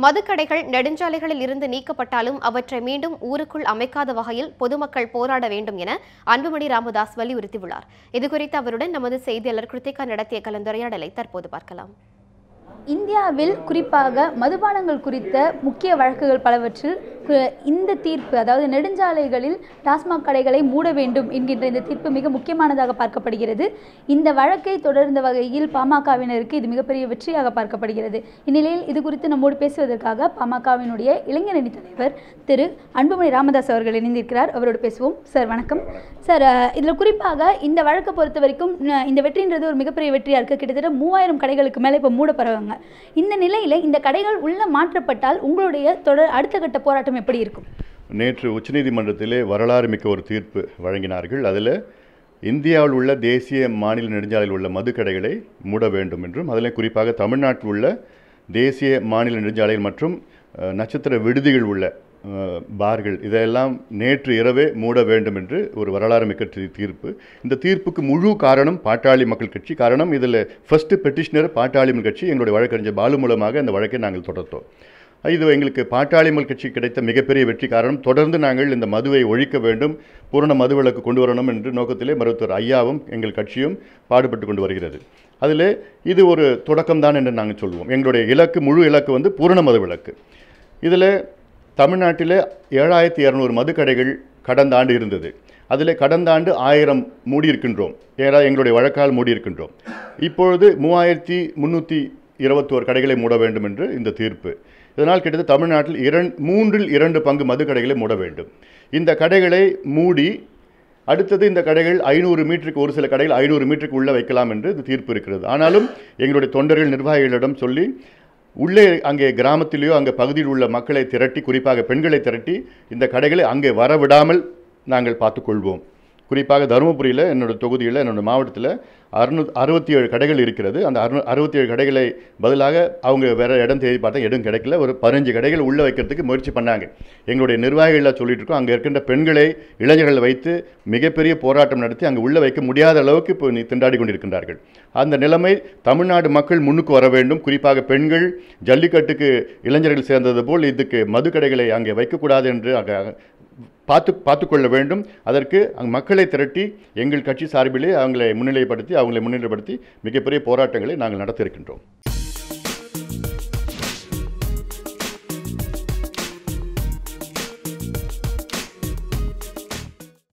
மதுக்கடைகள் நெடுஞ்சாலைகளில் இருந்து நீக்கப்பட்டாலும் அவற்றை மீண்டும் ஊருக்குள் அமைக்காத வகையில் பொதுமக்கள் போராட வேண்டும் என அன்புமணி ராமதாஸ் வலியுறுத்தியுள்ளார். இதுகுறித்து அவருடன் நமது செய்தியாளர் கிருத்திகா நடத்திய கலந்துரையாடலை தற்போது பார்க்கலாம். இந்தியாவில் குறிப்பாக மதுபானங்கள் குறித்த முக்கிய வழக்குகள் பலவற்றில் இந்த தீர்ப்பு, அதாவது நெடுஞ்சாலைகளில் டாஸ்மாக் கடைகளை மூட வேண்டும் என்கின்ற இந்த தீர்ப்பு மிக முக்கியமானதாக பார்க்கப்படுகிறது. இந்த வழக்கை தொடர்ந்த வகையில் பாமகவினருக்கு இது மிகப்பெரிய வெற்றியாக பார்க்கப்படுகிறது. இந்நிலையில் இது குறித்து நம்மோடு பேசுவதற்காக பாமகவினுடைய இளைஞரணி தலைவர் திரு அன்புமணி ராமதாஸ் அவர்கள் இணைந்திருக்கிறார். அவரோடு பேசுவோம். சார் வணக்கம். சார், இதில் குறிப்பாக இந்த வழக்கை பொறுத்த வரைக்கும் இந்த வெற்றின்றது ஒரு மிகப்பெரிய வெற்றியாக இருக்குது. கிட்டத்தட்ட 3000 கடைகளுக்கு மேலே இப்போ மூடப்படுறாங்க. இந்த நிலையில் இந்த கடைகள் உள்ள மாற்றப்பட்டால் உங்களுடைய அடுத்த கட்ட போராட்டம் எப்படி இருக்கும்? நேற்று உச்சநீதிமன்றத்திலே வரலாறு மிக்க ஒரு தீர்ப்பு வழங்கினார்கள். அதில் இந்தியாவில் உள்ள தேசிய மாநில நெடுஞ்சாலையில் உள்ள மதுக்கடைகளை மூட வேண்டும் என்றும், அதில் குறிப்பாக தமிழ்நாட்டில் உள்ள தேசிய மாநில நெடுஞ்சாலையில் மற்றும் நட்சத்திர விடுதிகள் உள்ள பார்கள் இதெல்லாம் நேற்று இரவே மூட வேண்டும் என்று ஒரு வரலாறு மிக்க தீர்ப்பு. இந்த தீர்ப்புக்கு முழு காரணம் பாட்டாளி மக்கள் கட்சி. காரணம், இதில் ஃபர்ஸ்ட் பெட்டிஷனர் பாட்டாளி மக்கள் கட்சி. எங்களுடைய வழக்கறிஞர் பாலு மூலமாக அந்த வழக்கை நாங்கள் தொடர்த்தோம். இது எங்களுக்கு பாட்டாளி மக்கள் கட்சி கிடைத்த மிகப்பெரிய வெற்றி. காரணம், தொடர்ந்து நாங்கள் இந்த மதுவை ஒழிக்க வேண்டும், பூரண மதுவிலக்கு கொண்டு வரணும் என்ற நோக்கத்திலே மருத்துவர் ஐயாவும் எங்கள் கட்சியும் பாடுபட்டு கொண்டு வருகிறது. அதில் இது ஒரு தொடக்கம்தான் என்று நாங்கள் சொல்லுவோம். எங்களுடைய இலக்கு, முழு இலக்கு பூரண மதுவிலக்கு. இதில் தமிழ்நாட்டில் 7200 மதுக்கடைகள் கடந்த ஆண்டு இருந்தது. அதில் கடந்த ஆண்டு 1000 மூடியிருக்கின்றோம். எங்களுடைய வழக்கால் மூடியிருக்கின்றோம். இப்பொழுது 3321 கடைகளை மூட வேண்டும் என்று இந்த தீர்ப்பு. இதனால் கிட்டத்தட்ட தமிழ்நாட்டில் 3/2 பங்கு மதுக்கடைகளை மூட வேண்டும். இந்த கடைகளை மூடி அடுத்தது இந்த கடைகள் 500 மீட்டருக்கு, ஒரு சில கடைகள் 500 மீட்டருக்கு உள்ளே வைக்கலாம் என்று இந்த தீர்ப்பு இருக்கிறது. ஆனாலும் எங்களுடைய தொண்டர்கள் நிர்வாகிகளிடம் சொல்லி உள்ளே அங்கே கிராமத்திலேயோ அங்கே பகுதியில் உள்ள மக்களை திரட்டி, குறிப்பாக பெண்களை திரட்டி இந்த கடைகளை அங்கே வரவிடாமல் நாங்கள் பார்த்துக்கொள்வோம். குறிப்பாக தருமபுரியில், என்னோடய தொகுதியில், என்னோடய மாவட்டத்தில் 667 கடைகள் இருக்கிறது. அந்த 67 கடைகளை பதிலாக அவங்க வேறு இடம் தேடி பார்த்தா இடம் கிடைக்கல. ஒரு 15 கடைகள் உள்ளே வைக்கிறதுக்கு முயற்சி பண்ணாங்க. எங்களுடைய நிர்வாகிகளாக சொல்லிட்டு இருக்கோம், அங்கே இருக்கின்ற பெண்களை, இளைஞர்களை வைத்து மிகப்பெரிய போராட்டம் நடத்தி அங்கே உள்ளே வைக்க முடியாத அளவுக்கு இப்போ திண்டாடி கொண்டிருக்கின்றார்கள். அந்த நிலைமை தமிழ்நாடு மக்கள் முன்னுக்கு வர வேண்டும். குறிப்பாக பெண்கள் ஜல்லிக்கட்டுக்கு இளைஞர்கள் சேர்ந்தது போல் இதுக்கு மதுக்கடைகளை அங்கே வைக்கக்கூடாது என்று பார்த்து கொள்ள வேண்டும். அதற்கு மக்களை திரட்டி எங்கள் கட்சி சார்பிலே அவங்களை முன்னிலைப்படுத்தி மிகப்பெரிய போராட்டங்களை நாங்கள் நடத்த இருக்கின்றோம்.